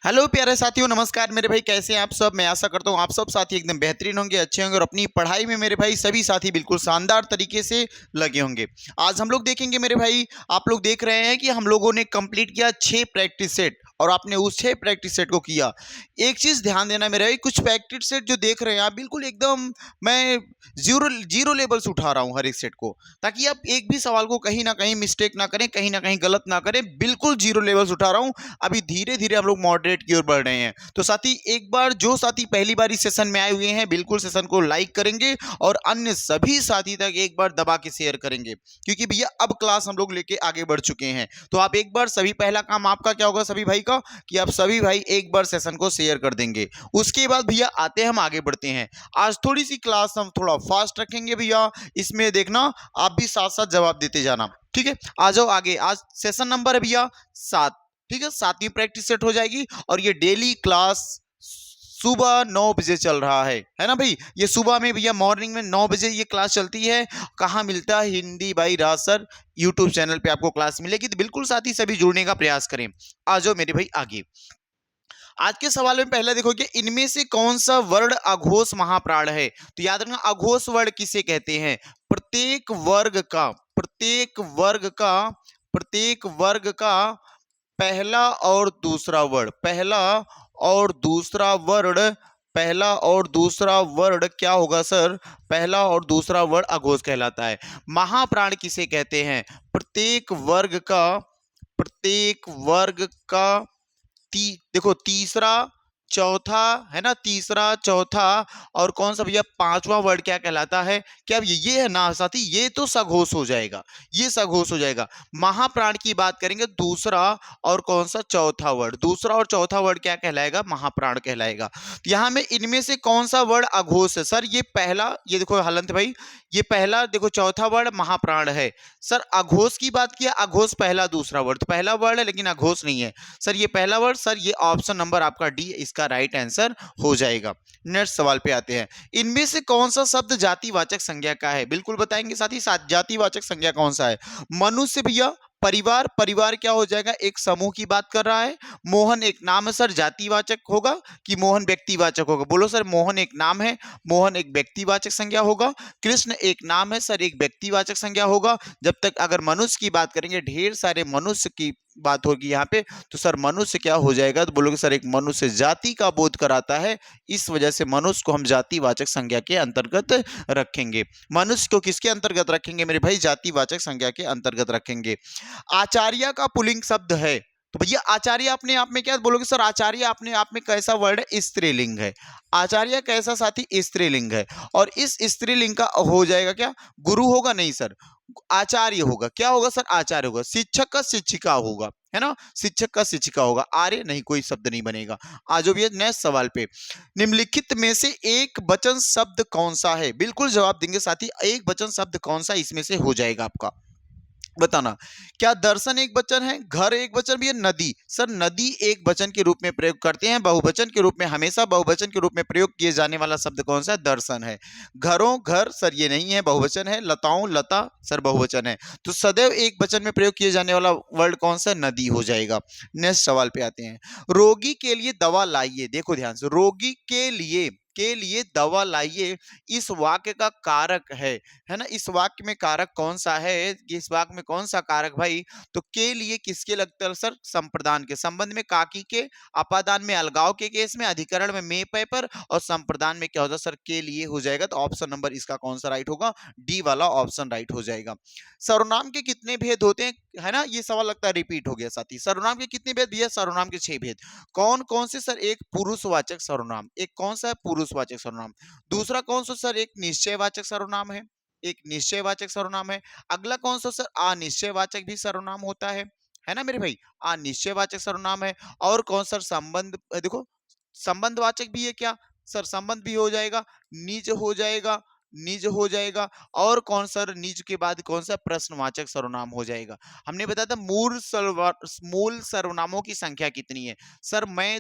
Hello प्यारे साथियों, नमस्कार मेरे भाई। कैसे हैं आप सब? मैं आशा करता हूं आप सब साथी एकदम बेहतरीन होंगे, अच्छे होंगे और अपनी पढ़ाई में मेरे भाई सभी साथी बिल्कुल शानदार तरीके से लगे होंगे। आज हम लोग देखेंगे मेरे भाई, आप लोग देख रहे हैं कि हम लोगों ने कंप्लीट किया 6 प्रैक्टिस सेट और आपने उस 6 प्रैक्टिस सेट को किया। एक चीज ध्यान देना मेरे भाई, कुछ प्रैक्टिस सेट जो देख रहे हैं आप बिल्कुल एकदम मैं जीरो जीरो लेवल से उठा रहा हूं हर एक सेट को, ताकि आप एक भी सवाल को कहीं ना कहीं मिस्टेक ना करें, कहीं ना कहीं गलत ना करें। बिल्कुल जीरो लेवल से उठा रहा हूं। अभी धीरे धीरे हम लोग मॉडरेट की ओर बढ़ रहे हैं। तो साथी, एक बार जो साथी पहली बार इस सेशन में आए हुए हैं बिल्कुल सेशन को लाइक करेंगे और अन्य सभी साथी तक एक बार दबा के शेयर करेंगे, क्योंकि भैया अब क्लास हम लोग लेके आगे बढ़ चुके हैं। तो आप एक बार सभी, पहला काम आपका क्या होगा सभी भाई का, कि आप सभी भाई एक बार सेशन को शेयर कर देंगे। उसके बाद भैया आते हैं, हम आगे बढ़ते हैं। आज थोड़ी सी क्लास हम थोड़ा फास्ट रखेंगे भैया, इसमें देखना आप भी साथ साथ जवाब देते जाना, ठीक है? आ जाओ आगे। आज सेशन नंबर है भैया 7, ठीक है? 7वीं प्रैक्टिस सेट हो जाएगी और ये डेली क्लास सुबह 9 बजे चल रहा है ना भाई? ये सुबह में भैया मॉर्निंग में 9 बजे ये क्लास चलती है। कहाँ मिलता है? Hindi by Raj sir YouTube channel पे आपको क्लास मिलेगी। तो बिल्कुल साथी सभी जुड़ने का प्रयास करें। आ जाओ मेरे भाई आगे। आज के सवाल में पहला देखो कि इनमें से कौन सा वर्ण अघोष महाप्राण है? तो याद रखना, अघोष वर्ण किसे कहते हैं? प्रत्येक वर्ग का पहला और दूसरा वर्ण, पहला और दूसरा वर्ण क्या होगा सर? पहला और दूसरा वर्ण अघोष कहलाता है। महाप्राण किसे कहते हैं? प्रत्येक वर्ग का देखो तीसरा, चौथा, है ना? तीसरा, चौथा और कौन सा भैया पांचवा वर्ड क्या कहलाता है? क्या ये है ना साथी? ये तो सघोष हो जाएगा, ये सघोष हो जाएगा। महाप्राण की बात करेंगे, दूसरा और कौन सा चौथा वर्ड, दूसरा और चौथा वर्ड क्या कहलाएगा? महाप्राण कहलाएगा। तो यहां में इनमें से कौन सा वर्ड अघोष है सर? ये पहला, ये देखो हलंत भाई, ये पहला देखो, चौथा वर्ड महाप्राण है। सर अघोष की बात किया, अघोष पहला दूसरा वर्ड, तो पहला वर्ड है लेकिन अघोष नहीं है सर। ये पहला वर्ड सर, ये ऑप्शन नंबर आपका डी इसका राइट आंसर हो जाएगा। नेक्स्ट सवाल पे आते हैं। इनमें से कौन सा शब्द जातिवाचक संज्ञा का है? बिल्कुल बताएंगे साथी, साथ जातिवाचक संज्ञा कौन सा है? मनुष्य भैया, परिवार, परिवार क्या हो जाएगा? एक समूह की बात कर रहा है। मोहन एक नाम है सर, जातिवाचक होगा कि मोहन व्यक्तिवाचक होगा? बोलो सर। मोहन एक नाम है, मोहन एक व्यक्तिवाचक संज्ञा होगा। कृष्ण एक नाम है सर, एक व्यक्तिवाचक संज्ञा होगा। जब तक अगर मनुष्य की बात करेंगे, ढेर सारे मनुष्य की बात होगी यहाँ पे, तो सर मनुष्य क्या हो जाएगा? तो बोलोगे सर एक मनुष्य जाति का बोध कराता है, इस वजह से मनुष्य को हम जातिवाचक संज्ञा के अंतर्गत रखेंगे। मनुष्य को किसके अंतर्गत रखेंगे मेरे भाई? जातिवाचक संज्ञा के अंतर्गत रखेंगे। आचार्य का पुल्लिंग शब्द है, तो भैया आचार्य अपने आप में क्या बोलोगे सर? आचार्य अपने आप में कैसा वर्ड है? स्त्रीलिंग है। आचार्य कैसा साथी? स्त्रीलिंग है। और इस स्त्रीलिंग का हो जाएगा क्या? गुरु होगा? नहीं सर, आचार्य होगा। क्या होगा सर? आचार्य होगा। शिक्षक का शिक्षिका होगा, है ना? शिक्षक का शिक्षिका होगा। आर्य नहीं, कोई शब्द नहीं बनेगा। आज भैया नेक्स्ट सवाल पे, निम्नलिखित में से एक वचन शब्द कौन सा है? बिल्कुल जवाब देंगे साथी, एक वचन शब्द कौन सा इसमें से हो जाएगा आपका, बताना। क्या दर्शन एक वचन है? घर एक वचन भी है? नदी, सर नदी एक वचन के रूप में प्रयोग करते हैं। बहुवचन के रूप में, हमेशा बहुवचन के रूप में प्रयोग किए जाने वाला शब्द कौन सा? दर्शन है। घरों, घर सर ये नहीं है, बहुवचन है। लताओं, लता सर बहुवचन है। तो सदैव एक वचन में प्रयोग किए जाने वाला वर्ड कौन सा? नदी हो जाएगा। नेक्स्ट सवाल पे आते हैं। रोगी के लिए दवा लाइए, देखो ध्यान से, रोगी के लिए दवा लाइए, इस वाक्य का कारक है ना? इस वाक्य में कारक कौन सा है? इस वाक्य में कौन सा कारक भाई? तो के लिए किसके लगता है सर? संप्रदान के, संबंध में काकी के, अपादान में अलगाव के केस में, अधिकरण में मे पे पर, और संप्रदान में क्या होता है सर? के लिए हो जाएगा। तो ऑप्शन नंबर इसका कौन सा राइट होगा? डी वाला ऑप्शन राइट हो जाएगा। सर्वनाम के कितने भेद होते हैं? है ना, ये सवाल लगता है रिपीट हो गया साथी। सर्वनाम के कितने भेद भैया? सर्वनाम के 6 भेद। कौन कौन से सर? एक पुरुषवाचक सर्वनाम, एक कौन सा है? पुरुषवाचक सर्वनाम। दूसरा कौन सा सर? एक निश्चयवाचक सर्वनाम है, एक निश्चयवाचक सर्वनाम है। अगला कौन सा सर? अनिश्चयवाचक भी सर्वनाम होता है ना मेरे भाई? अनिश्चयवाचक सर्वनाम है। और कौन सर? संबंध, देखो संबंधवाचक भी है क्या सर? संबंध भी हो जाएगा। निज हो जाएगा, निज हो जाएगा। और कौन सर? निज के बाद कौन सा? प्रश्नवाचक सर्वनाम हो जाएगा। हमने बताया था मूल सर्वनामों की संख्या कितनी है सर? मैं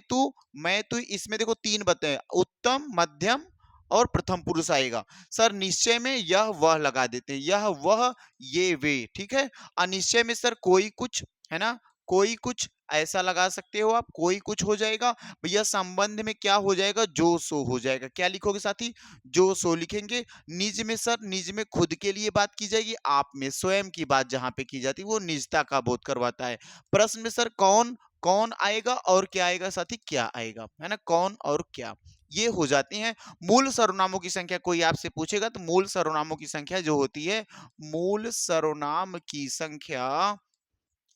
तू इसमें देखो 3 बताए, उत्तम, मध्यम और प्रथम पुरुष आएगा। सर निश्चय में यह वह लगा देते हैं, यह वह ये वे, ठीक है? अनिश्चय में सर कोई कुछ, है ना? कोई कुछ, ऐसा लगा सकते हो आप, कोई कुछ हो जाएगा भैया, संबंध में क्या हो जाएगा, जो सो हो जाएगा। क्या लिखोगे साथी, जो सो लिखेंगे। निज में सर, निज में खुद के लिए बात की जाएगी, आप में स्वयं की बात जहां पे की जाती है वो निजता का बोध करवाता है। प्रश्न में सर कौन, कौन आएगा और क्या आएगा साथी, क्या आएगा, है ना, कौन और क्या, ये हो जाते हैं। मूल सर्वनामों की संख्या कोई आपसे पूछेगा तो मूल सर्वनामों की संख्या जो होती है, मूल सर्वनाम की संख्या,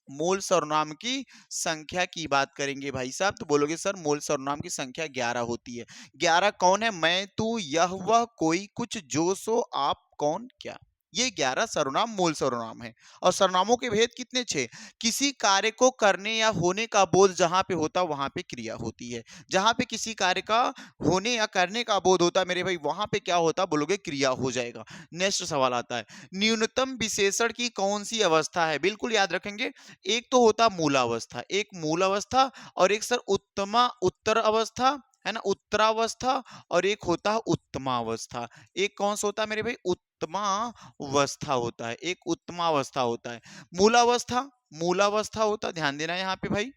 मूल सर्वनाम की संख्या की बात करेंगे भाई साहब, तो बोलोगे सर मूल सर्वनाम की संख्या 11 होती है। 11 कौन है, मैं, तू, यह, वह, कोई, कुछ, जो, सो, आप, कौन, क्या, ये 11 सर्वनाम मूल सर्वनाम है। और सर्वनामों के भेद कितने, 6। किसी कार्य को करने या होने का बोध जहां पे होता वहां पे क्रिया होती है। जहां पे किसी कार्य का होने या करने का बोध होता मेरे भाई, वहां पे क्या होता, बोलोगे क्रिया हो जाएगा। नेक्स्ट सवाल आता है, न्यूनतम विशेषण की कौन सी अवस्था है, बिल्कुल याद रखेंगे। एक तो होता मूलावस्था, एक मूल अवस्था, और एक सर उत्तमा उत्तर अवस्था, है ना, उत्तरावस्था, और एक होता है उत्तमावस्था। एक कौन सा होता है मेरे भाई, उत्तमावस्था होता है, एक उत्तमावस्था होता है। मूलावस्था, मूलावस्था होता, ध्यान देना यहाँ पे भाई,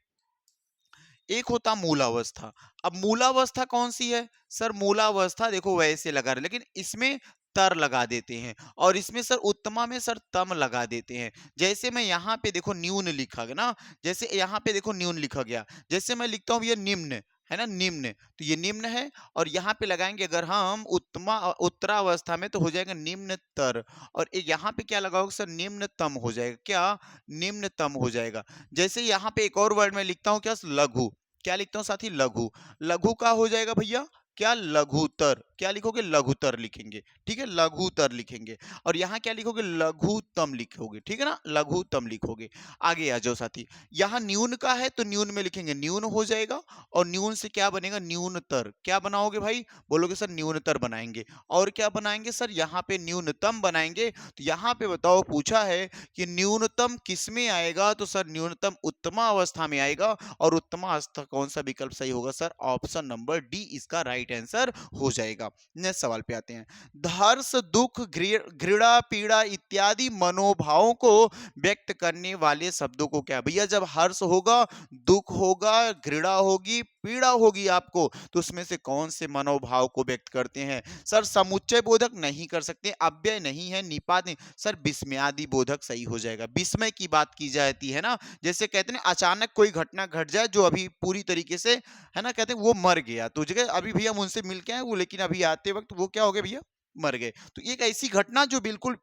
एक होता मूलावस्था। अब मूलावस्था कौन सी है सर, मूलावस्था देखो वैसे लगा रहे, लेकिन इसमें तर लगा देते हैं, और इसमें सर उत्तमा में सर तम लगा देते हैं। जैसे मैं यहाँ पे देखो न्यून लिखा गया ना, जैसे यहाँ पे देखो न्यून लिखा गया, जैसे मैं लिखता हूँ ये निम्न, है ना, निम्न, तो ये निम्न है, और यहाँ पे लगाएंगे अगर हम उत्तमा उत्तरावस्था में, तो हो जाएगा निम्न तर, और एक यहाँ पे क्या लगाओगे सर, निम्नतम हो जाएगा, क्या, निम्नतम हो जाएगा। जैसे यहाँ पे एक और वर्ड में लिखता हूँ क्या, लघु, क्या लिखता हूं साथी, लघु, लघु का हो जाएगा भैया क्या, लघुतर, क्या लिखोगे, लघुतर लिखेंगे, ठीक है, लघुतर लिखेंगे। और यहाँ क्या लिखोगे, लघुतम लिखोगे, ठीक है ना, लघुतम लिखोगे। आगे आ जाओ साथी, यहाँ न्यून का है तो न्यून में लिखेंगे न्यून हो जाएगा, और न्यून से क्या बनेगा, न्यूनतर, क्या बनाओगे भाई, बोलोगे सर न्यूनतर बनाएंगे। और क्या बनाएंगे सर, यहाँ पे न्यूनतम बनाएंगे। तो यहाँ पे बताओ, पूछा है कि न्यूनतम किस में आएगा, तो सर न्यूनतम उत्तमा अवस्था में आएगा, और उत्तमा अवस्था कौन सा विकल्प सही होगा सर, ऑप्शन नंबर डी इसका राइट आंसर हो जाएगा। नेक्स्ट सवाल पे आते हैं, हर्ष, दुख, घृणा, पीड़ा इत्यादि मनोभावों को व्यक्त करने वाले शब्दों को क्या, भैया जब हर्ष होगा, दुख होगा, घृणा होगी, पीड़ा होगी आपको, तो उसमें से कौन से मनोभाव को व्यक्त करते हैं सर, समुच्चय बोधक नहीं कर सकते, अव्यय नहीं है, निपात नहीं, सर विस्मयादि बोधक सही हो जाएगा। विस्मय की बात की जाती है ना, जैसे कहते हैं अचानक कोई घटना घट जाए जो अभी पूरी तरीके से, है ना, कहते हैं वो मर गया, तो जगह अभी भैया हम उनसे मिल के आए वो, लेकिन अभी आते वक्त वो क्या हो गया भैया, मर गए। तो एक ऐसी घटना जो बिल्कुल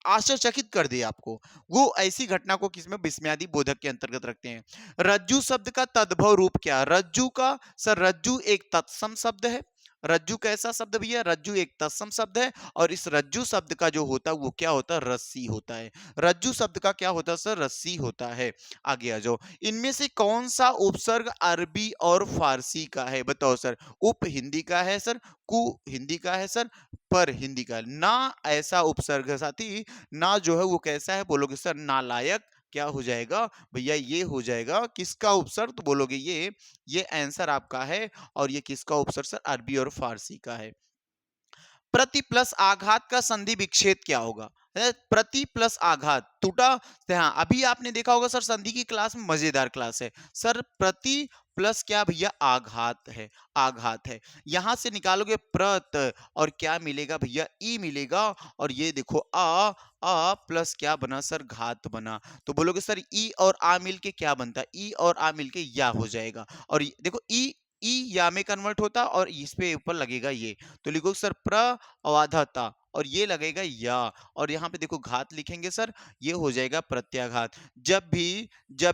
आश्चर्यचकित कर दे आपको, वो ऐसी घटना को किसमें, विस्मयादि बोधक के अंतर्गत रखते हैं। रज्जु शब्द का तद्भव रूप क्या, रज्जु का सर, रज्जु एक तत्सम शब्द है। रज्जु कैसा शब्द भैया, रज्जु एक तत्सम शब्द है, और इस रज्जु शब्द का जो होता है वो क्या होता है, रस्सी होता है। रज्जु शब्द का क्या होता है सर, रस्सी होता है। आगे आ जाओ, इनमें से कौन सा उपसर्ग अरबी और फारसी का है, बताओ सर, उप हिंदी का है सर, कु हिंदी का है सर, पर हिंदी का ना, ऐसा उपसर्ग है साथी, ना जो है वो कैसा है, बोलोगे सर नालायक, क्या हो जाएगा भैया, ये हो जाएगा किसका उपसर्ग, तो बोलोगे ये आंसर आपका है, और ये किसका उपसर्ग सर, अरबी और फारसी का है। प्रति प्लस आघात का संधि विच्छेद क्या होगा, प्रति प्लस आघात टूटा, हाँ अभी आपने देखा होगा सर, संधि की क्लास में मजेदार क्लास है सर, प्रति प्लस क्या भैया, आघात है, आघात है। यहां से निकालोगे प्रत, और क्या मिलेगा भैया, ई मिलेगा, और ये देखो आ प्लस क्या बना सर, घात बना, तो बोलोगे सर ई और आ मिलके क्या बनता है, ई और आ मिलके या हो जाएगा, और देखो ई ई या में कन्वर्ट होता, और इस पे ऊपर लगेगा ये, तो लिखो सर प्रवाधता, और ये लगेगा या, और यहाँ पे देखो घात लिखेंगे सर, ये हो जाएगा प्रत्याघात। जब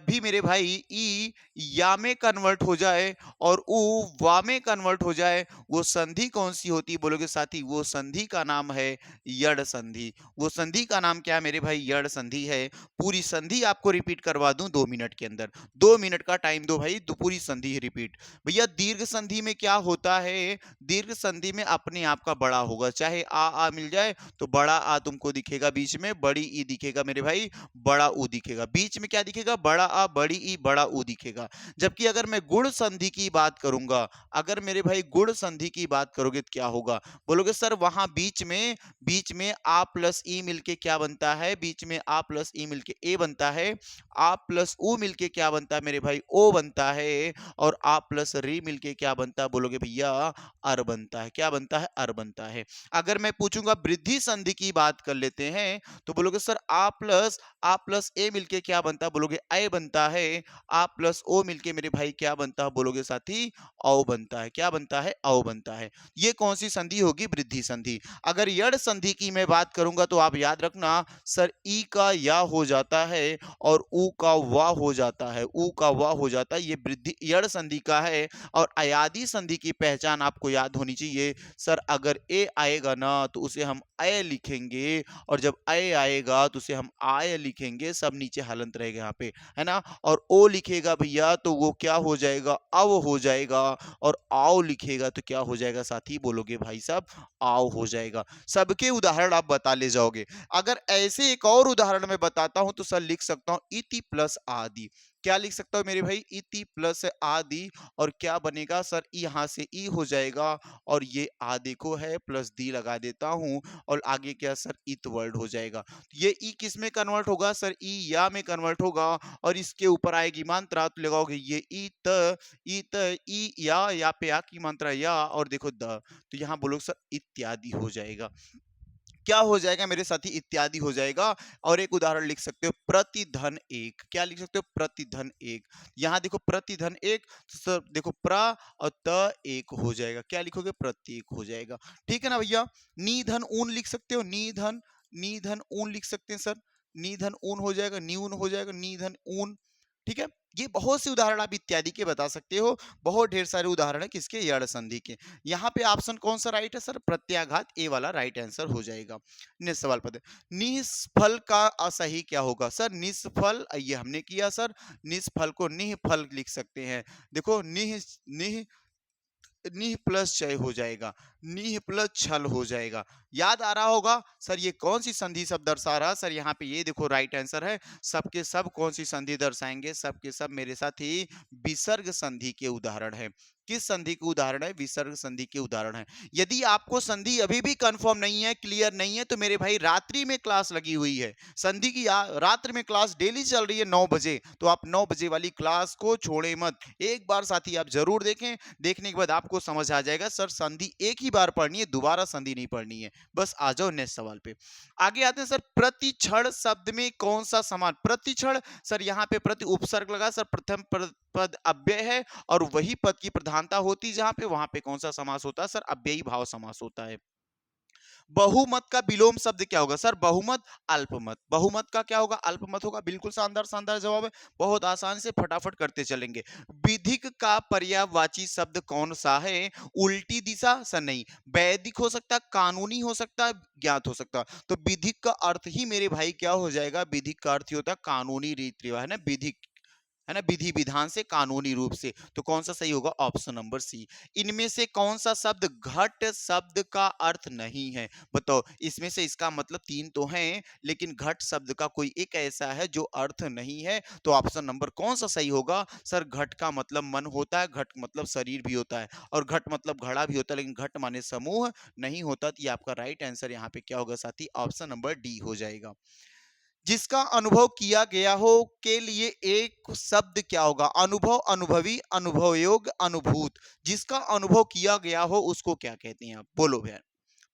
भी मेरे भाई ई या में कन्वर्ट हो जाए और उ वा में कन्वर्ट हो जाए, वो संधि कौन सी होती है, बोलोगे साथी, वो संधि का नाम है यड़ संधि। वो संधि का नाम क्या है मेरे भाई, यड़ संधि है। पूरी संधि आपको रिपीट करवा दूं 2 मिनट के अंदर, 2 मिनट का टाइम दो भाई, तो पूरी संधि रिपीट। भैया दीर्घ संधि में क्या होता है, दीर्घ संधि में अपने आप का बड़ा होगा, चाहे आ मिल जाए तो बड़ा आ तुमको दिखेगा बीच में, बड़ी ई दिखेगा मेरे भाई, बड़ा ऊ दिखेगा। बीच में क्या दिखेगा? बड़ा आ, बड़ी ई, बड़ा ऊ दिखेगा। जबकि अगर मैं गुण संधि की बात करूंगा, अगर मेरे भाई गुण संधि की बात करोगे तो क्या होगा? बोलोगे सर वहां बीच में आ प्लस ई मिलके क्या बनता है? बीच में आ प्लस ई मिलके ए बनता है। आ प्लस ऊ मिलके क्या बनता है मेरे भाई? ओ बनता है। और आ प्लस री मिलके क्या बनता है? बोलोगे भैया अर बनता है। क्या बनता है? अर बनता है। अगर मैं पूछूंगा वृद्धि संधि की बात कर लेते हैं, तो बोलोगे सर आ प्लस ए मिलके क्या बनता है? बोलोगे ए बनता है। आ प्लस ओ मिलके मेरे भाई क्या बनता है? बोलोगे साथी औ बनता है। क्या बनता है? औ बनता है। ये कौन सी संधि होगी? वृद्धि संधि। अगर यड़ संधि की मैं बात करूंगा तो आप याद रखना सर ई का या हो जाता है और ऊ का वा हो जाता है, ऊ का वा हो जाता है। ये वृद्धि यड़ संधि का है। और अयादी संधि की पहचान आपको याद होनी चाहिए सर, अगर ए आएगा ना तो उसे हम अय लिखेंगे, और जब अय आएगा तो उसे हम आय लिखेंगे। सब नीचे हलंत रहेगा यहाँ पे, है ना। और ओ लिखेगा भैया तो वो क्या हो जाएगा? अव हो जाएगा। और आओ लिखेगा तो क्या हो जाएगा साथी? बोलोगे भाई साहब आओ हो जाएगा। सबके उदाहरण आप बता ले जाओगे। अगर ऐसे एक और उदाहरण मैं बताता हूं तो सर लिख सकता हूं इति प्लस आदि। क्या लिख सकता हूं मेरे भाई? इति प्लस आदि। और क्या बनेगा सर? यहां से ई हो जाएगा और ये आदि को है प्लस दी लगा देता हूं, और आगे क्या सर? इत वर्ड हो जाएगा। ये ई किस में कन्वर्ट होगा सर? ई या में कन्वर्ट होगा। और इसके ऊपर आएगी मात्रा तो लगाओगे ये ई या पे आ की मात्रा या, और देखो द, तो यहां बोलोगे सर इत्यादि हो जाएगा। क्या हो जाएगा मेरे साथी? इत्यादि हो जाएगा। और एक उदाहरण लिख सकते हो प्रतिधन एक। क्या लिख सकते हो? प्रतिधन एक। यहां देखो प्रतिधन एक, तो सर देखो प्र और त एक हो जाएगा। क्या लिखोगे? प्रत्येक हो जाएगा। ठीक है ना भैया। निधन ऊन लिख सकते हो, निधन ऊन लिख सकते हैं सर। निधन ऊन हो जाएगा, न्यून हो जाएगा, निधन ऊन। ठीक है। ये बहुत से उदाहरण आप इत्यादि के बता सकते हो। बहुत ढेर सारे उदाहरण है किसके? यड़ संधि के। यहाँ पे ऑप्शन कौन सा राइट है सर? प्रत्याघात ए वाला राइट आंसर हो जाएगा। नेक्स्ट सवाल पता है निष्फल का असही क्या होगा सर? निष्फल ये हमने किया सर। निष्फल को निःफल लिख सकते हैं। देखो निह निह निह प्लस चय हो जाएगा, निह प्लस छल हो जाएगा। याद आ रहा होगा सर ये कौन सी संधि सब दर्शा रहा? सर यहाँ पे ये देखो राइट आंसर है। सबके सब कौन सी संधि दर्शाएंगे? सबके सब मेरे साथी विसर्ग संधि के उदाहरण है। किस संधि के उदाहरण है? विसर्ग संधि के उदाहरण है। यदि आपको संधि अभी भी कंफर्म नहीं है, क्लियर नहीं है, तो मेरे भाई रात्रि में क्लास लगी हुई है संधि की। रात्रि में क्लास डेली चल रही है 9 बजे, तो आप 9 बजे वाली क्लास को छोड़े मत। एक बार साथी आप जरूर देखें। देखने के बाद आपको समझ आ जाएगा सर संधि एक ही बार पढ़नी है, दोबारा संधि नहीं पढ़नी है। बस आ जाओ नेक्स्ट सवाल पे। आगे आते हैं सर प्रतिक्षण शब्द में कौन सा समान? प्रतिक्षण सर यहाँ पे प्रति उपसर्ग लगा सर, प्रथम पद अव्यय है और वही पद की प्रधानता होती जहां पे, वहां पे कौन सा समास होता है सर? अव्ययी भाव समास होता है। बहुमत का विलोम शब्द क्या होगा सर? बहुमत अल्पमत। बहुमत का क्या होगा? अल्पमत होगा। बिल्कुल शानदार शानदार जवाब है। बहुत आसान से फटाफट करते चलेंगे। विधिक का पर्यायवाची शब्द कौन सा है? उल्टी दिशा सर नहीं। वैदिक हो सकता है, कानूनी हो सकता है, ज्ञात हो सकता है। तो विधिक का अर्थ ही मेरे भाई क्या हो जाएगा? विधिक का अर्थ ही होता है कानूनी रीति रिवाज, है ना। विधिक है ना, विधि विधान से, कानूनी रूप से। तो कौन सा सही होगा? Option number C. इनमें से कौन सा शब्द घट शब्द का अर्थ नहीं है? बताओ। इसमें से इसका मतलब तीन तो हैं, लेकिन घट शब्द का कोई एक ऐसा है जो अर्थ नहीं है। तो ऑप्शन नंबर कौन सा सही होगा सर? घट का मतलब मन होता है, घट मतलब शरीर भी होता है, और घट मतलब घड़ा भी होता है, लेकिन घट माने समूह नहीं होता। तो ये आपका राइट आंसर यहाँ पे क्या होगा साथी? ऑप्शन नंबर डी हो जाएगा। जिसका अनुभव किया गया हो के लिए एक शब्द क्या होगा? अनुभव, अनुभवी, अनुभव योग्य, अनुभूत। जिसका अनुभव किया गया हो उसको क्या कहते हैं आप? बोलो भैया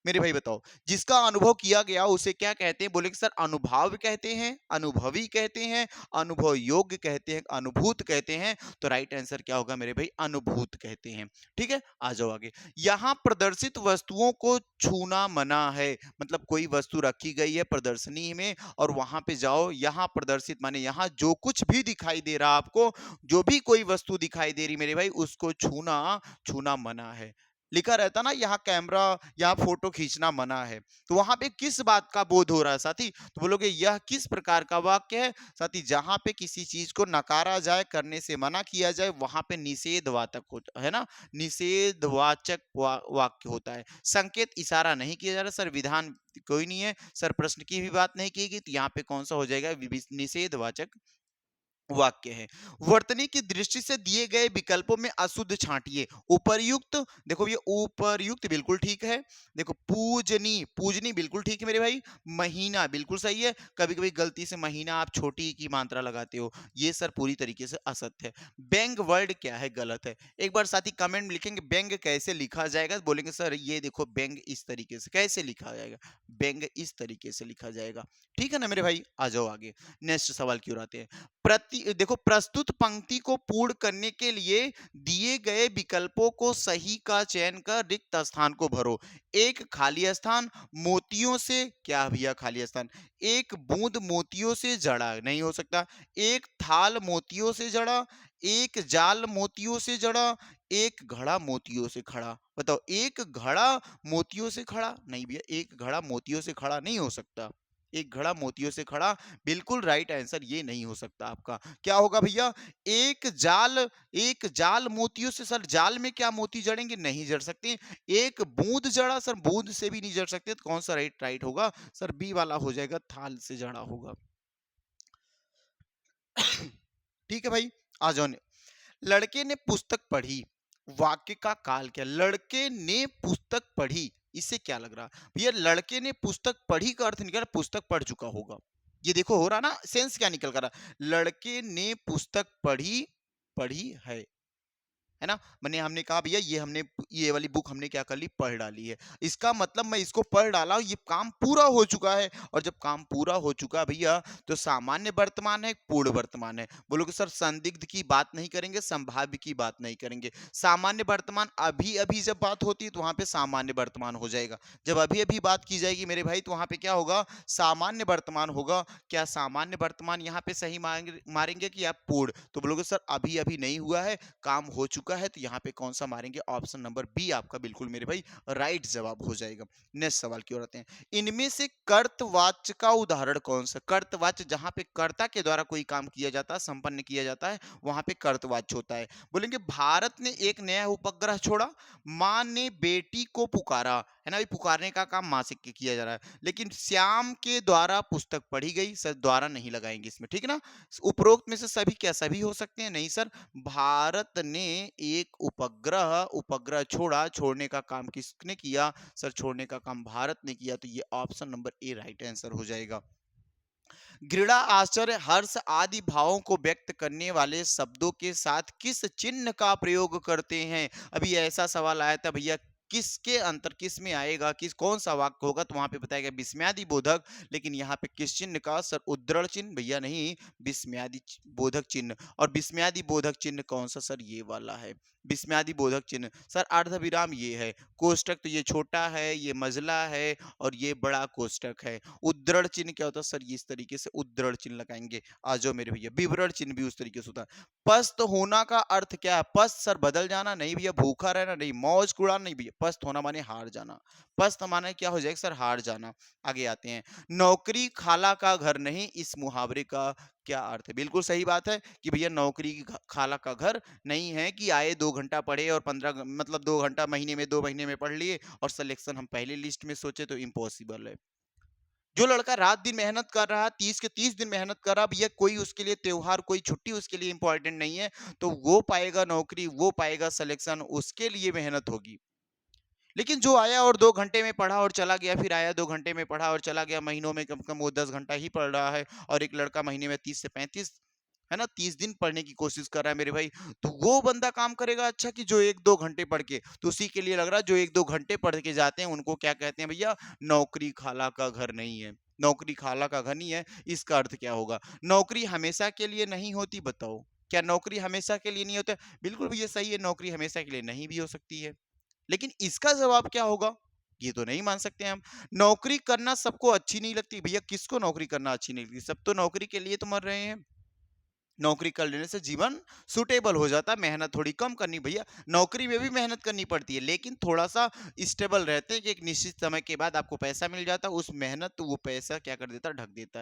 मेरे भाई बताओ। जिसका अनुभव किया गया उसे क्या कहते हैं? बोले कि सर अनुभाव कहते हैं, अनुभवी कहते हैं, अनुभव योग्य कहते हैं, अनुभूत कहते हैं। तो राइट आंसर क्या होगा मेरे भाई? अनुभूत कहते हैं। ठीक है, आ जाओ आगे। यहाँ प्रदर्शित वस्तुओं को छूना मना है। मतलब कोई वस्तु रखी गई है प्रदर्शनी में और वहां पे जाओ, यहाँ प्रदर्शित माने यहाँ जो कुछ भी दिखाई दे रहा आपको, जो भी कोई वस्तु दिखाई दे रही मेरे भाई, उसको छूना छूना मना है। लिखा रहता ना यहाँ कैमरा, यहाँ फोटो खींचना मना है, तो वहां पे किस बात का बोध हो रहा है साथी? तो बोलोगे यह किस प्रकार का वाक्य है साथी? जहां पे किसी चीज को नकारा जाए, करने से मना किया जाए, वहां पे निषेधवाचक होता है ना, निषेधवाचक वाक्य होता है। संकेत इशारा नहीं किया जा रहा सर, विधान कोई नहीं है सर, प्रश्न की भी बात नहीं की गई, तो यहाँ पे कौन सा हो जाएगा? निषेधवाचक वाक्य है। वर्तनी की दृष्टि से दिए गए विकल्पों में अशुद्ध छांटिए। उपर्युक्त, देखो ये उपर्युक्त बिल्कुल ठीक है। देखो पूजनी, पूजनी बिल्कुल ठीक है मेरे भाई। महीना बिल्कुल सही है। कभी कभी गलती से महीना आप छोटी की मात्रा लगाते हो, ये सर पूरी तरीके से असत्य है। व्यंग वर्ड क्या है? गलत है। एक बार साथी कमेंट में लिखेंगे व्यंग कैसे लिखा जाएगा, बोलेंगे सर ये देखो व्यंग इस तरीके से। कैसे लिखा जाएगा? व्यंग इस तरीके से लिखा जाएगा। ठीक है ना मेरे भाई, आ जाओ आगे, नेक्स्ट सवाल की ओर आते हैं। देखो प्रस्तुत पंक्ति को पूर्ण करने के लिए दिए गए विकल्पों को सही का चयन कर रिक्त स्थान को भरो। एक खाली स्थान, मोतियों से, क्या भैया खाली स्थान? एक बूंद मोतियों से जड़ा, नहीं हो सकता। एक थाल मोतियों से जड़ा, एक जाल मोतियों से जड़ा, एक घड़ा मोतियों से खड़ा। बताओ, एक घड़ा मोतियों से खड़ा? नहीं भैया, एक घड़ा मोतियों से खड़ा नहीं हो सकता। एक घड़ा मोतियों से खड़ा बिल्कुल राइट आंसर ये नहीं हो सकता आपका। क्या होगा भैया? एक जाल मोतियों से, सर जाल में क्या मोती जड़ेंगे? नहीं जड़ सकते। एक बूंद जड़ा, सर बूंद से भी नहीं जड़ सकते, तो कौन सा राइट होगा? सर बी वाला हो जाएगा, थाल से जड़ा होगा। ठीक है भाई, आ जाओ। लड़के ने पुस्तक पढ़ी, वाक्य का काल क्या? लड़के ने पुस्तक पढ़ी, इससे क्या लग रहा भैया? लड़के ने पुस्तक पढ़ी का अर्थ निकल पुस्तक पढ़ चुका होगा। ये देखो हो रहा ना, सेंस क्या निकल कर रहा? लड़के ने पुस्तक पढ़ी, पढ़ी है ना? मैंने हमने कहा भैया ये वाली बुक हमने क्या कर ली? पढ़ डाली है। इसका मतलब मैं इसको पढ़ डाला, ये काम पूरा हो चुका है। और जब काम पूरा हो चुका भैया, तो सामान्य वर्तमान है, पूर्ण वर्तमान है। बोलोगे सर संदिग्ध की बात नहीं करेंगे, संभाव्य की बात नहीं करेंगे। सामान्य वर्तमान अभी अभी जब बात होती है, तो वहां पे सामान्य वर्तमान हो जाएगा। जब अभी अभी बात की जाएगी मेरे भाई, तो वहां पे क्या होगा? सामान्य वर्तमान होगा। क्या सामान्य वर्तमान यहाँ पे सही मारेंगे कि आप पूर्ण? तो बोलोगे सर अभी अभी नहीं हुआ है, काम हो चुका है, तो यहाँ पे कौन सा मारेंगे? ऑप्शन नंबर बी आपका बिल्कुल मेरे भाई राइट जवाब हो जाएगा। नेक्स्ट सवाल की ओर आते हैं। इनमें से कर्तवाच्य का उदाहरण कौन सा? कर्तवाच्य, जहां पे कर्ता के द्वारा कोई काम किया जाता है, संपन्न किया जाता है, वहां पे कर्तवाच्य होता है। बोलेंगे भारत ने एक नया उपग्रह छोड़ा, मां ने बेटी को पुकारा, है ना? अभी पुकारने का काम मां से किया जा रहा है। लेकिन श्याम के द्वारा पुस्तक पढ़ी गई, सर द्वारा नहीं लगाएंगे इसमें, ठीक है ना? उपरोक्त में से सभी क्या सभी हो सकते हैं? नहीं सर। भारत ने एक उपग्रह उपग्रह छोड़ा, छोड़ने का काम किसने किया? सर छोड़ने का काम भारत ने किया, तो ये option number A right answer हो जाएगा। घृणा, आश्चर्य, हर्ष आदि भावों को व्यक्त करने वाले शब्दों के साथ किस चिन्ह का प्रयोग करते हैं? अभी ऐसा सवाल आया था भैया, किसके अंतर किस में आएगा, किस कौन सा वाक्य होगा? तो वहां पे बताया गया विस्मयादि बोधक, लेकिन यहाँ पे किस चिन्ह का? सर उद्धरण चिन्ह भैया नहीं, विस्मयादि बोधक चिन्ह। और विस्मयादि बोधक चिन्ह कौन सा? सर ये वाला है, विस्मयादि बोधक चिन्ह। सर अर्धविराम ये है, कोष्टक तो ये छोटा है, ये मजला है, और ये बड़ा कोष्टक है। उद्धरण चिन्ह क्या होता है? सर इस तरीके से उद्धरण चिन्ह लगाएंगे। आ जाओ मेरे भैया, विवरण चिन्ह भी उस तरीके से होता है। पस्त होना का अर्थ क्या है? पस्त सर बदल जाना नहीं भैया, भूखा रहना नहीं, मौज कुड़ाना नहीं भैया, पस्त होना माने हार जाना। पस्त माने क्या हो जाएगा? सर हार जाना। आगे आते हैं। नौकरी खाला का घर नहीं, इस मुहावरे का क्या अर्थ है? बिल्कुल सही बात है कि भैया नौकरी की खाला का घर नहीं है कि आए 2 घंटा पढ़े और 15 मतलब 2 घंटा महीने में 2 महीने में पढ़ लिए और सिलेक्शन हम पहले लिस्ट में सोचे, तो इम्पॉसिबल है। जो लड़का रात दिन मेहनत कर रहा है, 30 के 30 दिन मेहनत कर रहा है भैया, कोई उसके लिए त्योहार कोई छुट्टी उसके लिए इंपॉर्टेंट नहीं है, तो वो पाएगा नौकरी, वो पाएगा सिलेक्शन, उसके लिए मेहनत होगी। लेकिन जो आया और 2 घंटे में पढ़ा और चला गया, फिर आया 2 घंटे में पढ़ा और चला गया, महीनों में कम कम वो 10 घंटा ही पढ़ रहा है, और एक लड़का महीने में 30 से 35, है ना, 30 दिन पढ़ने की कोशिश कर रहा है मेरे भाई, तो वो बंदा काम करेगा अच्छा कि जो 1-2 घंटे पढ़ के? तो उसी के लिए लग रहा है जो 1-2 घंटे पढ़ के जाते हैं उनको क्या कहते हैं भैया? नौकरी खाला का घर नहीं है। नौकरी खाला का घर नहीं है, इसका अर्थ क्या होगा? नौकरी हमेशा के लिए नहीं होती, बताओ। क्या नौकरी हमेशा के लिए नहीं होता? बिल्कुल भैया सही है, नौकरी हमेशा के लिए नहीं भी हो सकती है। लेकिन इसका जवाब क्या होगा? ये तो नहीं मान सकते हम। नौकरी करना सबको अच्छी नहीं लगती भैया, किसको नौकरी करना अच्छी नहीं लगती? सब तो नौकरी के लिए तो मर रहे हैं। नौकरी कर लेने से जीवन सूटेबल हो जाता है, मेहनत थोड़ी कम करनी भैया। नौकरी में भी मेहनत करनी पड़ती है, लेकिन थोड़ा-सा स्टेबल रहते हैं कि एक निश्चित समय के बाद आपको पैसा मिल जाता है, उस मेहनत वो पैसा क्या कर देता है, ढक देता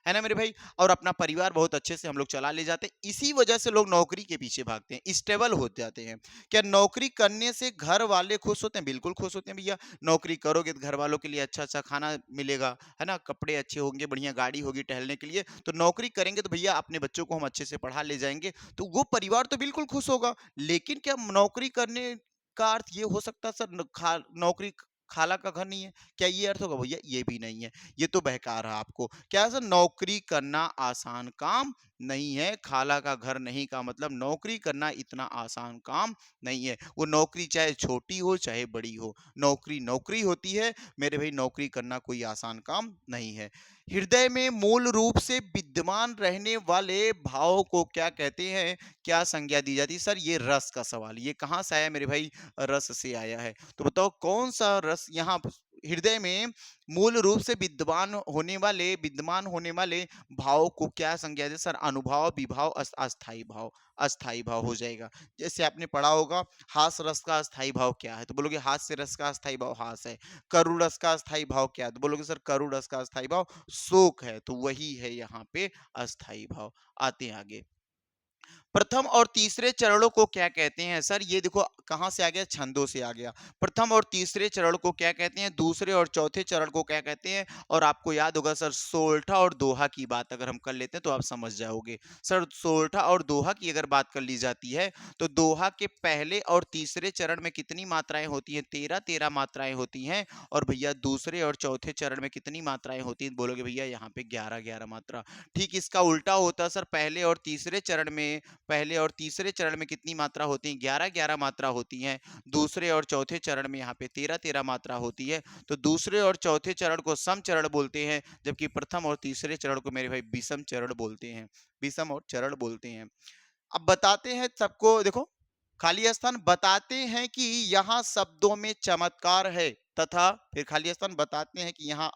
है ना मेरे भाई? और अपना परिवार बहुत अच्छे से हम लोग चला ले जाते हैं। इसी वजह से लोग नौकरी के पीछे भागते हैं, स्टेबल हो जाते हैं। क्या नौकरी करने से घर वाले खुश होते हैं? बिल्कुल खुश होते हैं भैया। नौकरी करोगे तो घर वालों के लिए अच्छा-अच्छा खाना मिलेगा, है ना? कपड़े अच्छे होंगे, बढ़िया गाड़ी होगी टहलने के लिए। तो नौकरी करेंगे तो भैया अपने बच्चों को हम अच्छे से पढ़ा ले जाएँगे, तो वो परिवार तो बिल्कुल खुश होगा। लेकिन क्या नौकरी करने का अर्थ ये हो सकता है सर नौकरी खाला का घर नहीं है? क्या ये अर्थ होगा? भैया ये भी नहीं है। ये तो बहका रहा आपको। क्या सर नौकरी करना आसान काम नहीं है, खाला का घर नहीं का मतलब नौकरी करना इतना आसान काम नहीं है। वो नौकरी चाहे छोटी हो चाहे बड़ी हो, नौकरी नौकरी होती है मेरे भाई। नौकरी करना कोई आसान काम नहीं है। हृदय में मूल रूप से विद्यमान रहने वाले भाव को क्या कहते हैं, क्या संज्ञा दी जाती है? सर ये रस का सवाल, ये कहाँ से आया मेरे भाई? रस से आया है। तो बताओ कौन सा रस यहाँ हृदय में मूल रूप से विद्यमान होने वाले भाव को क्या संज्ञा दे? सर अनुभव, विभाव, अस्थाई भाव। अस्थाई भाव हो जाएगा। जैसे आपने पढ़ा होगा हास रस का अस्थाई भाव क्या है? तो बोलोगे हास्य रस का अस्थाई भाव हास है। करुण रस का अस्थाई भाव क्या है? तो बोलोगे सर करुण रस का अस्थाई भाव शोक है। तो वही है यहाँ पे अस्थाई भाव। आते हैं आगे। प्रथम और तीसरे चरणों को क्या कहते हैं? सर ये देखो कहाँ से आ गया? छंदों से आ गया। प्रथम और तीसरे चरण को क्या कहते हैं? दूसरे और चौथे चरण को क्या कहते हैं? और आपको याद होगा सर सोरठा और दोहा की बात अगर हम कर लेते हैं तो आप समझ जाओगे। सर सोरठा और दोहा की अगर बात कर ली जाती है तो दोहा के पहले और तीसरे चरण में कितनी मात्राएं होती हैं? 13-13 मात्राएं होती हैं। और भैया दूसरे और चौथे चरण में कितनी मात्राएं होती हैं? बोलोगे भैया यहाँ पे 11-11 मात्रा। ठीक इसका उल्टा होता है सर, पहले और तीसरे चरण में कितनी मात्रा होती है? 11-11 मात्रा होती हैं। दूसरे और चौथे चरण में यहाँ पे 13-13 मात्रा होती है। तो दूसरे और चौथे चरण को सम चरण बोलते हैं, जबकि प्रथम और तीसरे चरण को मेरे भाई विषम चरण बोलते हैं। विषम और चरण बोलते हैं। अब बताते हैं सबको, देखो खाली स्थान बताते हैं कि यहाँ शब्दों में चमत्कार है, तथा फिर खाली स्थान बताते हैं कि यहाँ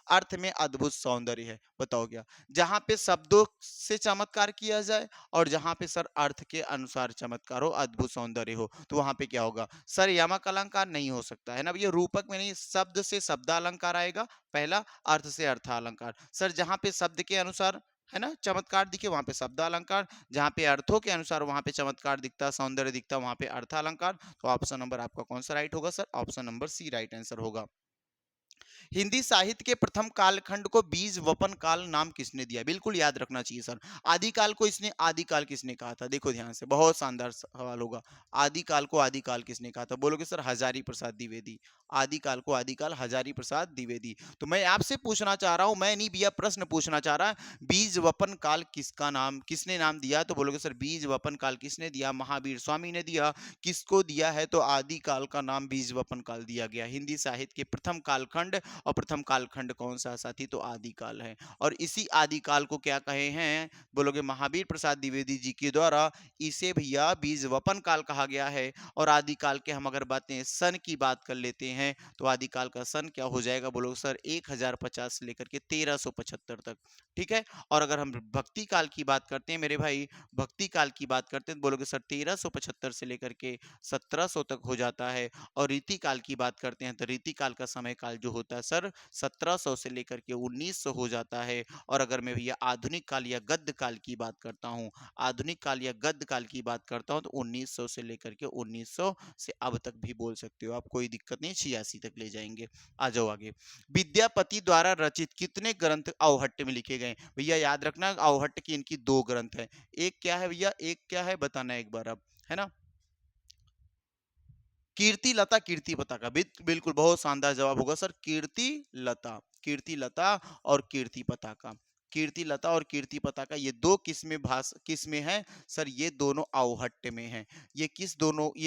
अर्थ में अद्भुत सौंदर्य है। बताओ क्या? जहां पे शब्दों से चमत्कार किया जाए और जहां पे सर अर्थ के अनुसार चमत्कार हो, अद्भुत सौंदर्य हो, तो वहां पे क्या होगा? सर यमक अलंकार नहीं हो सकता है ना भैया। रूपक में नहीं, शब्द से शब्द अलंकार आएगा पहला, अर्थ से अर्थ अलंकार। सर जहां पे शब्द के अनुसार है ना चमत्कार दिखे वहां पे शब्द अलंकार, जहां पे अर्थों के अनुसार वहां पे चमत्कार दिखता, सौंदर्य दिखता, वहां पे अर्थ अलंकार। तो ऑप्शन नंबर आपका कौन सा राइट होगा? Sir option number C right answer होगा। हिंदी साहित्य के प्रथम कालखंड को बीज वपन काल नाम किसने दिया? बिल्कुल याद रखना चाहिए सर। आदिकाल को इसने आदिकाल किसने कहा था? देखो ध्यान से, बहुत शानदार सवाल होगा। आदिकाल को आदिकाल किसने कहा था? बोलोगे सर हजारी प्रसाद द्विवेदी। आदिकाल को आदिकाल हजारी प्रसाद द्विवेदी। तो मैं आपसे पूछना चाह रहा हूं, मैं नहीं भैया प्रश्न पूछना चाह रहा, बीज वपन काल किसने नाम दिया? तो बोलोगे सर बीज वपन काल किसने दिया? महावीर स्वामी ने दिया। किसको दिया है? तो आदिकाल का नाम बीज वपन काल दिया गया। हिंदी साहित्य के प्रथम कालखंड, और प्रथम कालखंड कौन सा साथी? तो आदिकाल है। और इसी आदिकाल को क्या कहे हैं? बोलोगे महावीर प्रसाद द्विवेदी जी के द्वारा इसे भैया बीज वपन काल कहा गया है। और आदिकाल के हम अगर बातें सन की बात कर लेते हैं तो आदिकाल का सन क्या हो जाएगा? बोलोगे सर 1050 से लेकर के 1375 तक। ठीक है। और अगर हम भक्ति काल की बात करते हैं मेरे भाई, भक्ति काल की बात करते हैं तो बोलोगे सर 1375 से लेकर के 1700 तक हो जाता है। और रीति काल की बात करते हैं तो रीति काल का समय काल जो होता है सर 1700 से लेकर के 1900 हो जाता है। और अगर मैं भैया आधुनिक काल या गद्य काल की बात करता हूँ, आधुनिक काल या गद्य काल की बात करता हूँ तो 1900 से लेकर के 1900 से अब तक भी बोल सकते हो आप, कोई दिक्कत नहीं, 86 तक ले जाएंगे। आ जाओ आगे। विद्यापति द्वारा रचित कितने ग्रंथ अवहट्ट में लिखे गए? भैया याद रखना अवहट्ट की इनकी 2 ग्रंथ है। एक क्या है भैया, एक क्या है बताना एक बार अब, है ना? कीर्ति लता कीर्ति पताका। बिल्कुल बहुत शानदार जवाब होगा सर, कीर्ति लता। कीर्ति लता और कीर्ति पताका। कीर्ति लता और कीर्ति पताका ये दो किस्में हैं सर, ये दोनों अवहट्ट में हैं। ये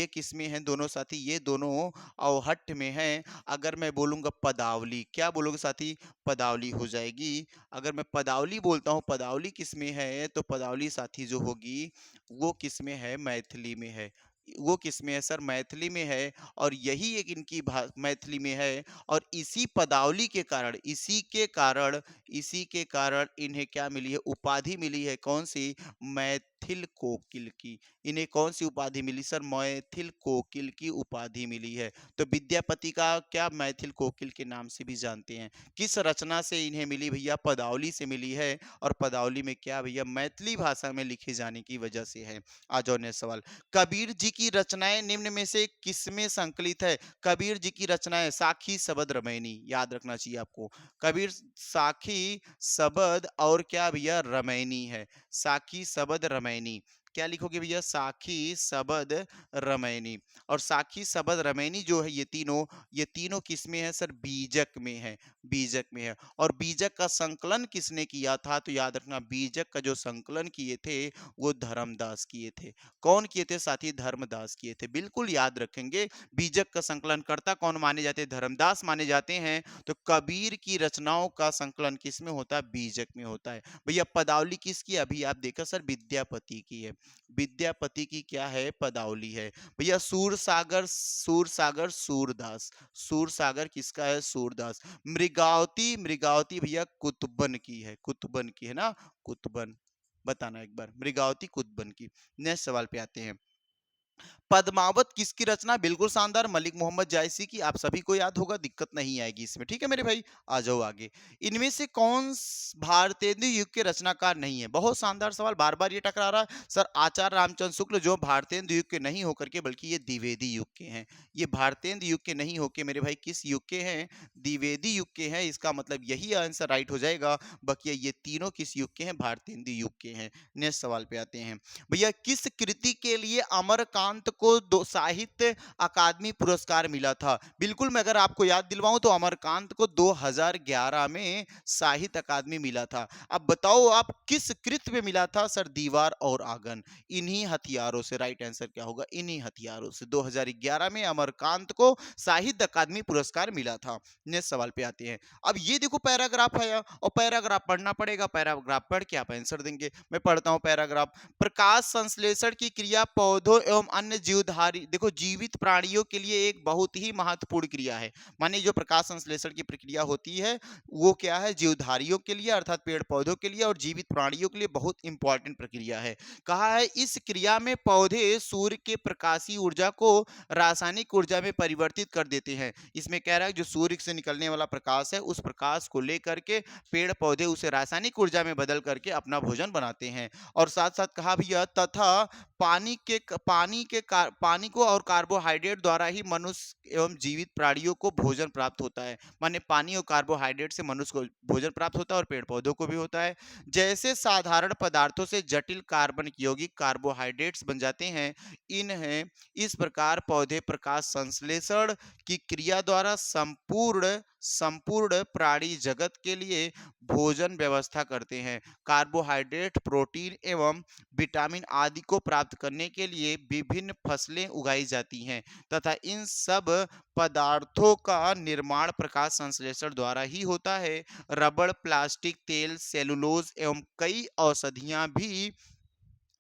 किस्में हैं दोनों साथी, ये दोनों अवहट्ट में हैं। अगर मैं बोलूंगा पदावली, क्या बोलोगे साथी? पदावली हो जाएगी। अगर मैं पदावली बोलता हूँ, पदावली किसमें है? तो पदावली साथी जो होगी वो किसमें है? मैथिली में है। वो किसमें है सर? मैथिली में है और यही एक इनकी मैथिली में है और इसी के कारण इन्हें क्या मिली है? उपाधि मिली है। कौन सी? मैथिल कोकिल की। इन्हें कौन सी उपाधि मिली सर? मैथिल कोकिल की उपाधि मिली है। तो विद्यापति का क्या मैथिल कोकिल के नाम से भी जानते हैं। किस रचना से इन्हें मिली भैया? पदावली से मिली है और पदावली में क्या भैया? मैथिली भाषा में लिखे जाने की वजह से है। आ जाओ नेक्स्ट सवाल। कबीर जी की रचनाएं निम्न में से किसमें संकलित है? कबीर जी की रचनाएं साखी, सबद, रामायणी, याद रखना चाहिए आपको। कबीर साखी, सबद और क्या भैया? रामायणी है। साखी, सबद, रामायणी। क्या लिखोगे भैया? साखी, सबद, रामायणी। और साखी, सबद, रामायणी जो है ये तीनों किसमें है सर? बीजक में है। बीजक में है। और बीजक का संकलन किसने किया था? तो याद रखना, बीजक का जो संकलन किए थे वो धर्मदास किए थे। कौन किए थे साथी? धर्मदास किए थे। बिल्कुल याद रखेंगे। बीजक का संकलनकर्ता कौन माने जाते हैं? धर्मदास माने जाते हैं। तो कबीर की रचनाओं का संकलन किसमें होता है? बीजक में होता है। भैया पदावली किसकी? अभी आप देखा सर, विद्यापति की है। विद्यापति की क्या है? पदावली है। भैया सूरसागर सूरदास। सूरसागर किसका है? सूरदास। मृगावती, मृगावती भैया कुतुबन की है। कुतुबन की है ना? कुतुबन। बताना एक बार, मृगावती कुतुबन की। नेक्स्ट सवाल पे आते हैं। पद्मावत किसकी रचना? बिल्कुल शानदार, मलिक मोहम्मद जायसी की। आप सभी को याद होगा, दिक्कत नहीं आएगी इसमें। ठीक है मेरे भाई, आ जाओ आगे। इनमें से कौन भारतेंदु युग के रचनाकार नहीं है? बहुत शानदार सवाल, बार बार ये टकरा रहा है सर। आचार्य रामचंद्र शुक्ल जो भारतेंदु युग के नहीं होकर के बल्कि ये द्विवेदी युग के हैं। ये भारतेंदु युग के नहीं होके मेरे भाई किस युग के हैं? द्विवेदी युग के हैं। इसका मतलब यही आंसर राइट हो जाएगा। बाकी ये तीनों किस युग के हैं? भारतेंदु युग के हैं। नेक्स्ट सवाल पे आते हैं। भैया किस कृति के लिए अमरकांत को दो साहित्य अकादमी पुरस्कार मिला था? बिल्कुल, मैं अगर आपको याद दिलवाऊं तो अमरकांत को 2011 में साहित्य अकादमी मिला था। अब बताओ आप किस कृति में मिला था सर? दीवार और आंगन। इन्हीं हथियारों से। राइट आंसर क्या होगा? इन्हीं हथियारों से 2011 में अमरकांत को साहित्य अकादमी पुरस्कार मिला था। नेक्स्ट सवाल पे आते हैं। अब ये देखो पैराग्राफ है और पैराग्राफ पढ़ना पड़ेगा। पैराग्राफ पढ़ के आप आंसर देंगे। मैं पढ़ता हूं पैराग्राफ। प्रकाश संश्लेषण की क्रिया पौधों एवं अन्य जीवधारी, देखो जीवित प्राणियों के लिए एक बहुत ही महत्वपूर्ण क्रिया है। माने जो प्रकाश संश्लेषण की प्रक्रिया होती है वो क्या है? जीवधारियों के लिए अर्थात पेड़ पौधों के लिए और जीवित प्राणियों के लिए बहुत इंपॉर्टेंट प्रक्रिया है। कहा है इस क्रिया में पौधे सूर्य के प्रकाशीय ऊर्जा को रासायनिक ऊर्जा में परिवर्तित कर देते हैं। इसमें कह रहा है जो सूर्य से निकलने वाला प्रकाश है उस प्रकाश को लेकर के पेड़ पौधे उसे रासायनिक ऊर्जा में बदल करके अपना भोजन बनाते हैं। और साथ साथ कहा भैया तथा पानी को और कार्बोहाइड्रेट द्वारा ही मनुष्य एवं जीवित प्राणियों को भोजन प्राप्त होता है। माने पानी और कार्बोहाइड्रेट से मनुष्य को भोजन प्राप्त होता है और पेड़ पौधों को भी होता है। जैसे साधारण पदार्थों से जटिल कार्बन यौगिक कार्बोहाइड्रेट्स बन जाते हैं, इन्हें इस प्रकार पौधे प्रकाश संश्लेषण की क्रिया द्वारा संपूर्ण प्राणी जगत के लिए भोजन व्यवस्था करते हैं। कार्बोहाइड्रेट, प्रोटीन एवं विटामिन आदि को प्राप्त करने के लिए विभिन्न फसलें उगाई जाती हैं तथा इन सब पदार्थों का निर्माण प्रकाश संश्लेषण द्वारा ही होता है। रबड़, प्लास्टिक, तेल, सेलुलोज एवं कई औषधियां भी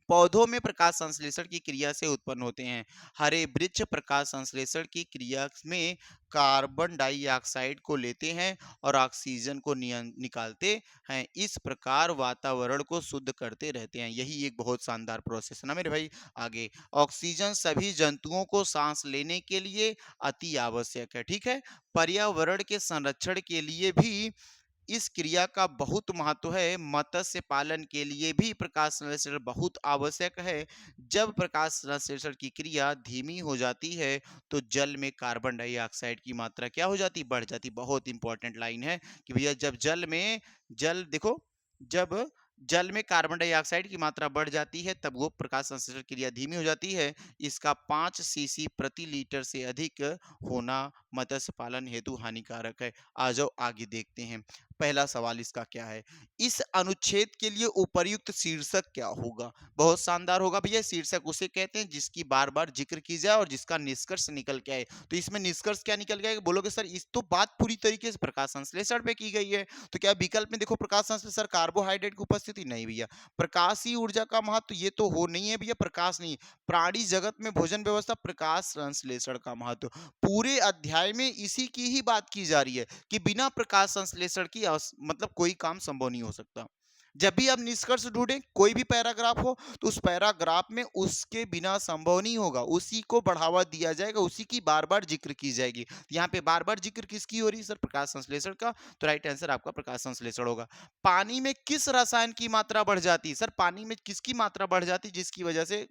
पौधों में प्रकाश संश्लेषण की क्रिया से उत्पन्न होते हैं। हरे वृक्ष प्रकाश संश्लेषण की क्रिया में कार्बन डाइऑक्साइड को लेते हैं और ऑक्सीजन को निकालते हैं। इस प्रकार वातावरण को शुद्ध करते रहते हैं। यही एक बहुत शानदार प्रोसेस है ना मेरे भाई। आगे, ऑक्सीजन सभी जंतुओं को सांस लेने के लिए अति आवश्यक है। ठीक है, पर्यावरण के संरक्षण के लिए भी इस क्रिया का बहुत महत्व है। मत्स्य पालन के लिए भी प्रकाश संश्लेषण बहुत आवश्यक है। जब प्रकाश संश्लेषण की क्रिया धीमी हो जाती है तो जल में कार्बन डाइऑक्साइड की मात्रा क्या हो जाती? बढ़ जाती। बहुत इंपॉर्टेंट लाइन है कि भैया जब देखो, जब जल में कार्बन डाइऑक्साइड की मात्रा बढ़ जाती है तब वो प्रकाश संश्लेषण क्रिया धीमी हो जाती है। इसका 5 सीसी प्रति लीटर से अधिक होना मत्स्य पालन हेतु हानिकारक है। आ जाओ आगे देखते हैं। पहला सवाल इसका क्या है? इस अनुच्छेद के लिए उपर्युक्त शीर्षक क्या होगा? बहुत शानदार होगा भैया। शीर्षक उसे कहते हैं जिसकी बार-बार जिक्र की जाए और जिसका निष्कर्ष निकल के आए। तो इसमें निष्कर्ष क्या निकल के आएगा? बोलोगे सर इस तो बात पूरी तरीके से प्रकाश संश्लेषण पे की गई है। तो क्या विकल्प में देखो प्रकाश संश्लेषण कार्बोहाइड्रेट की उपस्थिति? नहीं भैया। प्रकाशीय ऊर्जा का महत्व ये तो हो नहीं है भैया, प्रकाश नहीं। प्राणी जगत में भोजन व्यवस्था प्रकाश संश्लेषण का महत्व। पूरे अध्याय में इसी की ही बात की जा रही है कि बिना प्रकाश संश्लेषण की मतलब कोई काम संभव नहीं हो सकता। जब भी आप निष्कर्ष ढूंढें कोई भी पैराग्राफ हो तो उस पैराग्राफ में उसके बिना संभव नहीं होगा, उसी को बढ़ावा दिया जाएगा, उसी की बार बार जिक्र की जाएगी। यहाँ पे बार बार जिक्र किसकी हो रही है सर? प्रकाश संश्लेषण का। तो राइट आंसर आपका प्रकाश संश्लेषण होगा। पानी में किस रसायन की मात्रा बढ़ जाती है? सर पानी में किसकी मात्रा बढ़ जाती है जिसकी वजह से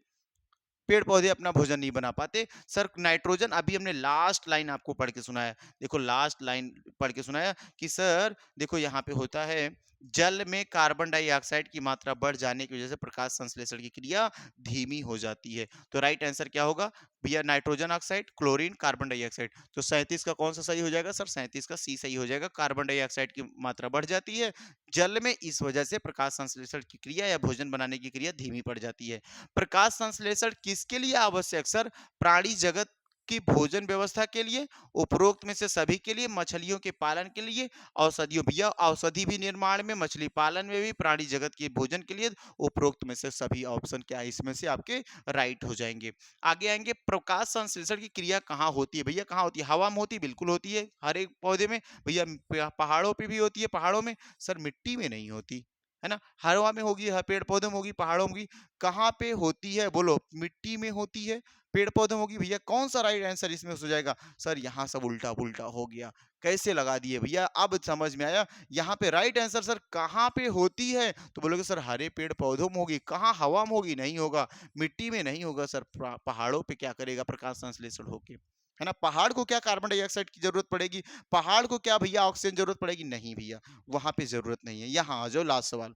पेड़ पौधे अपना भोजन नहीं बना पाते? Sir nitrogen. अभी हमने लास्ट लाइन आपको पढ़ के सुनाया। देखो लास्ट लाइन पढ़ के सुनाया कि सर देखो यहाँ पे होता है जल में कार्बन डाइऑक्साइड की मात्रा बढ़ जाने की वजह से प्रकाश संश्लेषण की क्रिया धीमी हो जाती है। तो राइट आंसर क्या होगा भैया? Nitrogen oxide, chlorine, carbon dioxide. तो 37 का कौन सा सही हो जाएगा सर? 37 का सी सही हो जाएगा। कार्बन डाइऑक्साइड की मात्रा बढ़ जाती है जल में, इस वजह से प्रकाश संश्लेषण की क्रिया या भोजन बनाने की क्रिया धीमी पड़ जाती है। प्रकाश संश्लेषण किसके लिए आवश्यक सर? प्राणी जगत की भोजन व्यवस्था के लिए, उपरोक्त में से सभी के लिए, मछलियों के पालन के लिए, औषधियों भैया औषधि भी निर्माण में, मछली पालन में भी, प्राणी जगत के भोजन के लिए, उपरोक्त में से सभी ऑप्शन क्या है इसमें से आपके राइट हो जाएंगे। आगे आएंगे प्रकाश संश्लेषण की क्रिया कहाँ होती है भैया? कहाँ होती है? हवा में होती है? बिल्कुल होती है हर एक पौधे में भैया। पहाड़ों पे भी होती है? पहाड़ों में सर मिट्टी में नहीं होती है ना। हवा में होगी, हर पेड़ पौधों में होगी, पहाड़ों में होगी। कहाँ पे होती है बोलो? मिट्टी में होती है, पेड़ पौधों में होगी भैया। कौन सा राइट आंसर इसमें हो जाएगा सर? यहाँ सब उल्टा पुल्टा हो गया। कैसे लगा दिए भैया? अब समझ में आया। यहाँ पे राइट आंसर सर कहाँ पे होती है? तो बोलोगे सर हरे पेड़ पौधों में होगी। कहाँ? हवा में होगी? नहीं होगा। मिट्टी में नहीं होगा सर। पहाड़ों पे क्या करेगा प्रकाश संश्लेषण होके, है ना। पहाड़ को क्या कार्बन डाइऑक्साइड की जरूरत पड़ेगी? पहाड़ को क्या भैया ऑक्सीजन जरूरत पड़ेगी? नहीं भैया, वहां पे जरूरत नहीं है। यहाँ आ जाओ लास्ट सवाल।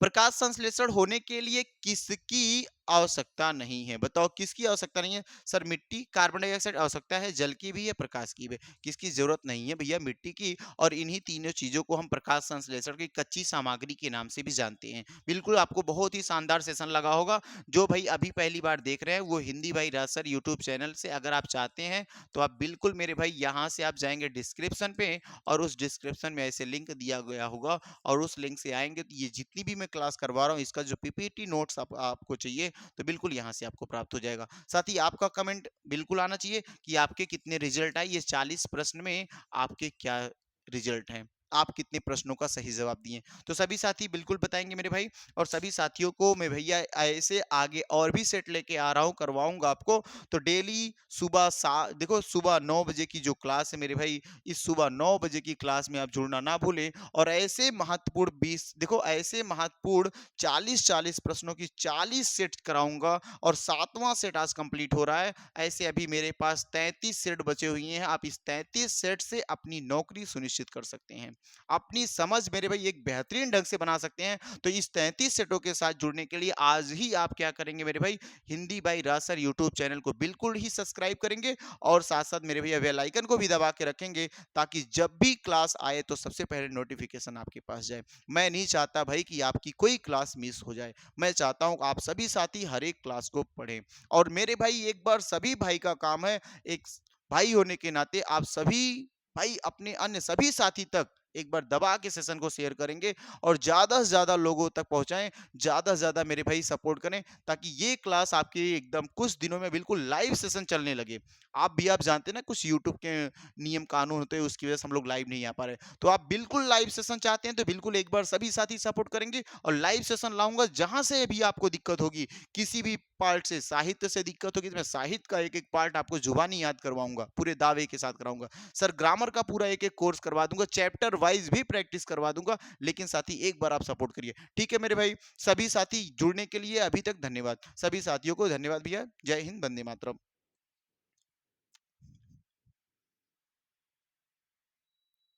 प्रकाश संश्लेषण होने के लिए किसकी आवश्यकता नहीं है? बताओ किसकी आवश्यकता नहीं है? सर मिट्टी, कार्बन डाइऑक्साइड आवश्यकता है, जल की भी है, प्रकाश की भी है। किसकी जरूरत नहीं है भैया? मिट्टी की। और इन्हीं तीनों चीजों को हम प्रकाश संश्लेषण की कच्ची सामग्री के नाम से भी जानते हैं। बिल्कुल आपको बहुत ही शानदार सेशन लगा होगा। जो भाई अभी पहली बार देख रहे हैं वो हिंदी भाई राज सर यूट्यूब चैनल से अगर आप चाहते हैं तो आप बिल्कुल मेरे भाई यहाँ से आप जाएंगे डिस्क्रिप्शन पे, और उस डिस्क्रिप्शन में ऐसे लिंक दिया गया होगा, और उस लिंक से आएंगे तो ये जितनी भी मैं क्लास करवा रहा हूँ इसका जो पीपीटी नोट्स आपको चाहिए तो बिल्कुल यहाँ से आपको प्राप्त हो जाएगा। साथ ही आपका कमेंट बिल्कुल आना चाहिए कि आपके कितने रिजल्ट आए, ये 40 प्रश्न में आपके क्या रिजल्ट हैं, आप कितने प्रश्नों का सही जवाब दिए। तो सभी साथी बिल्कुल बताएंगे मेरे भाई। और सभी साथियों को मैं भैया ऐसे आगे और भी सेट लेके आ रहा हूँ, करवाऊंगा आपको। तो डेली सुबह देखो सुबह 9 बजे की जो क्लास है मेरे भाई, इस सुबह 9 बजे की क्लास में आप जुड़ना ना भूलें। और ऐसे महत्वपूर्ण 20 देखो ऐसे महत्वपूर्ण 40 प्रश्नों की 40 सेट कराऊंगा, और 7वां सेट आज कंप्लीट हो रहा है। ऐसे अभी मेरे पास 33 सेट बचे हुए हैं। आप इस 33 सेट से अपनी नौकरी सुनिश्चित कर सकते हैं, अपनी समझ मेरे भाई एक बेहतरीन ढंग से बना सकते हैं। तो इस 33 सेटों के साथ जुड़ने के लिए आज ही आप क्या करेंगे मेरे भाई? हिंदी भाई राज सर यूट्यूब चैनल को बिल्कुल ही सब्सक्राइब करेंगे, और साथ साथ मेरे भैया बेल आइकन को भी दबा के रखेंगे, ताकि जब भी क्लास आए तो सबसे पहले नोटिफिकेशन आपके पास जाए। मैं नहीं चाहता भाई कि आपकी कोई क्लास मिस हो जाए। मैं चाहता हूं आप सभी साथी हर एक क्लास को पढ़ें। और मेरे भाई एक बार सभी भाई का काम है, एक भाई होने के नाते आप सभी भाई अपने अन्य सभी साथी तक एक बार दबा के सेशन को शेयर करेंगे, और ज्यादा से ज्यादा लोगों तक पहुंचाएं, ज्यादा से ज्यादा मेरे भाई सपोर्ट करें, ताकि ये क्लास आपके एकदम कुछ दिनों में बिल्कुल लाइव सेशन चलने लगे। आप जानते हैं ना कुछ यूट्यूब के नियम कानून होते हैं, उसकी वजह से हम लोग लाइव नहीं आ पा रहे। तो आप बिल्कुल लाइव सेशन चाहते हैं तो बिल्कुल एक बार सभी साथी सपोर्ट करेंगे, और लाइव सेशन लाऊंगा। जहां से भी आपको दिक्कत होगी, किसी भी पार्ट से, साहित्य से दिक्कत होगी तो मैं साहित्य का एक एक पार्ट आपको जुबानी याद करवाऊंगा, पूरे दावे के साथ कराऊंगा। सर ग्रामर का पूरा एक एक कोर्स करवा दूंगा, चैप्टर वाइज भी प्रैक्टिस करवा दूंगा। लेकिन साथी एक बार आप सपोर्ट करिए, ठीक है मेरे भाई। सभी साथी जुड़ने के लिए अभी तक धन्यवाद। सभी साथियों को धन्यवाद भैया। जय हिंद, वंदे मातरम।